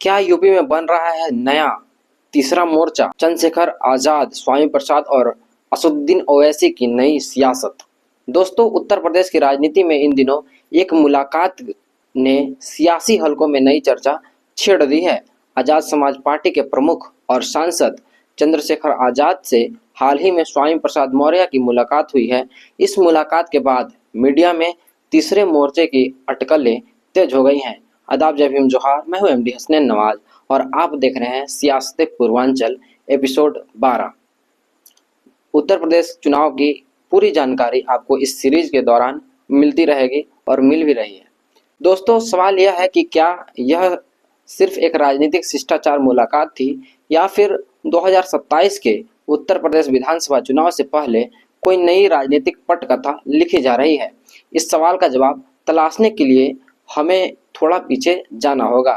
क्या यूपी में बन रहा है नया तीसरा मोर्चा? चंद्रशेखर आजाद, स्वामी प्रसाद और असदुद्दीन ओवैसी की नई सियासत। दोस्तों, उत्तर प्रदेश की राजनीति में इन दिनों एक मुलाकात ने सियासी हलकों में नई चर्चा छेड़ दी है। आजाद समाज पार्टी के प्रमुख और सांसद चंद्रशेखर आजाद से हाल ही में स्वामी प्रसाद मौर्य की मुलाकात हुई है। इस मुलाकात के बाद मीडिया में तीसरे मोर्चे की अटकलें तेज हो गई हैं। आदाब, जय भीम, जोहार। मैं हूं एमडी हसनैन नवाज और आप देख रहे हैं सियासत पूर्वांचल एपिसोड 12। उत्तर प्रदेश चुनाव की पूरी जानकारी आपको इस सीरीज के दौरान मिलती रहेगी और मिल भी रही है। दोस्तों, सवाल यह है कि क्या यह सिर्फ एक राजनीतिक शिष्टाचार मुलाकात थी या फिर 2027 के उत्तर प्रदेश विधानसभा चुनाव से पहले कोई नई राजनीतिक पटकथा लिखी जा रही है? इस सवाल का जवाब तलाशने के लिए हमें थोड़ा पीछे जाना होगा।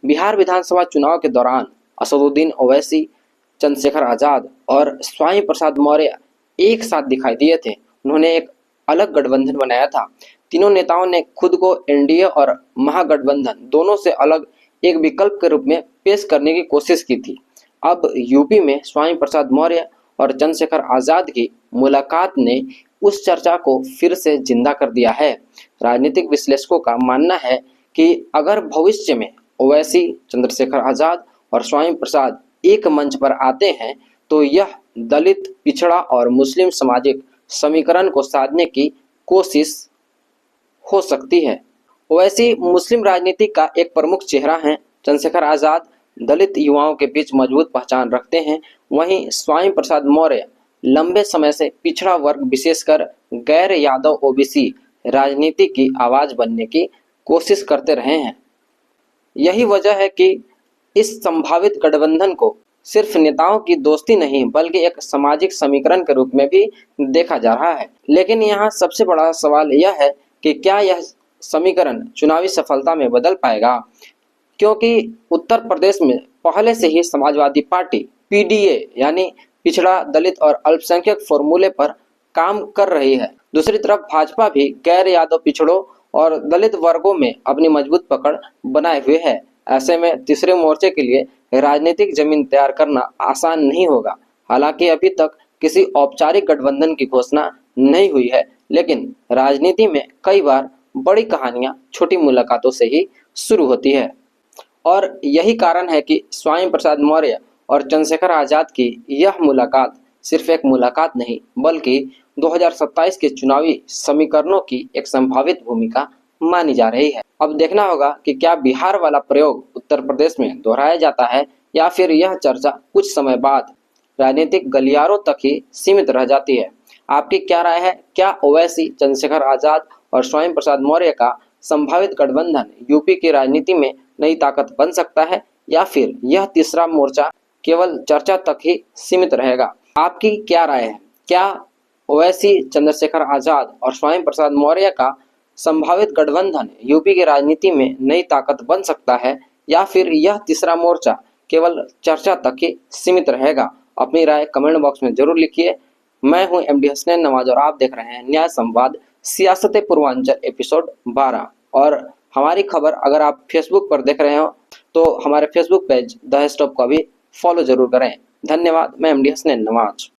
बिहार विधानसभा चुनाव के दौरान असदुद्दीन ओवैसी, चंद्रशेखर आजाद और स्वामी प्रसाद मौर्य एक साथ दिखाई दिए थे। उन्होंने एक अलग गठबंधन बनाया था। तीनों नेताओं ने खुद को एनडीए और महागठबंधन दोनों से अलग एक विकल्प के रूप में पेश करने की कोशिश की थी। अब यूपी में स्वामी प्रसाद मौर्य और चंद्रशेखर आजाद की मुलाकात ने उस चर्चा को फिर से जिंदा कर दिया है। राजनीतिक विश्लेषकों का मानना है कि अगर भविष्य में ओवैसी, चंद्रशेखर आजाद और स्वामी प्रसाद एक मंच पर आते हैं तो यह दलित, पिछड़ा और मुस्लिम सामाजिक समीकरण को साधने की कोशिश हो सकती है। ओवैसी मुस्लिम राजनीति का एक प्रमुख चेहरा हैं। चंद्रशेखर आजाद दलित युवाओं के बीच मजबूत पहचान रखते हैं। वहीं स्वामी प्रसाद मौर्य लंबे समय से पिछड़ा वर्ग, विशेषकर गैर यादव ओबीसी राजनीति की आवाज बनने की कोशिश करते रहे हैं। यही वजह है कि इस संभावित गठबंधन को सिर्फ नेताओं की दोस्ती नहीं बल्कि एक सामाजिक समीकरण के रूप में भी देखा जा रहा है। लेकिन यहाँ सबसे बड़ा सवाल यह है कि क्या यह समीकरण चुनावी सफलता में बदल पाएगा? क्योंकि उत्तर प्रदेश में पहले से ही समाजवादी पार्टी पीडीए यानी पिछड़ा, दलित और अल्पसंख्यक फॉर्मूले पर काम कर रही है। दूसरी तरफ भाजपा भी गैर यादव, पिछड़ों और दलित वर्गों में अपनी मजबूत पकड़ बनाए हुए है। ऐसे में तीसरे मोर्चे के लिए राजनीतिक जमीन तैयार करना आसान नहीं होगा। हालांकि अभी तक किसी औपचारिक गठबंधन की घोषणा नहीं हुई है, लेकिन राजनीति में कई बार बड़ी कहानियां छोटी मुलाकातों से ही शुरू होती है। और यही कारण है कि स्वामी प्रसाद मौर्य और चंद्रशेखर आजाद की यह मुलाकात सिर्फ एक मुलाकात नहीं बल्कि 2027 के चुनावी समीकरणों की एक संभावित भूमिका मानी जा रही है। अब देखना होगा कि क्या बिहार वाला प्रयोग उत्तर प्रदेश में दोहराया जाता है या फिर यह चर्चा कुछ समय बाद राजनीतिक गलियारों तक ही सीमित रह जाती है। आपकी क्या राय है? क्या ओवैसी, चंद्रशेखर आजाद और स्वामी प्रसाद मौर्य का संभावित गठबंधन यूपी की राजनीति में नई ताकत बन सकता है या फिर यह तीसरा मोर्चा केवल चर्चा तक ही सीमित रहेगा? आपकी क्या राय है? क्या ओवैसी, चंद्रशेखर आजाद और स्वामी प्रसाद मौर्य का संभावित गठबंधन यूपी की राजनीति में नई ताकत बन सकता है या फिर यह तीसरा मोर्चा केवल चर्चा तक ही सीमित रहेगा? अपनी राय कमेंट बॉक्स में जरूर लिखिए। मैं हूं एमडी हसनैन नवाज और आप देख रहे हैं न्याय संवाद सियासत पूर्वांचल एपिसोड 12। और हमारी खबर अगर आप फेसबुक पर देख रहे हो तो हमारे फेसबुक पेज द स्टॉप को भी फॉलो जरूर करें। धन्यवाद। मैं एमडी हसनैन नवाज।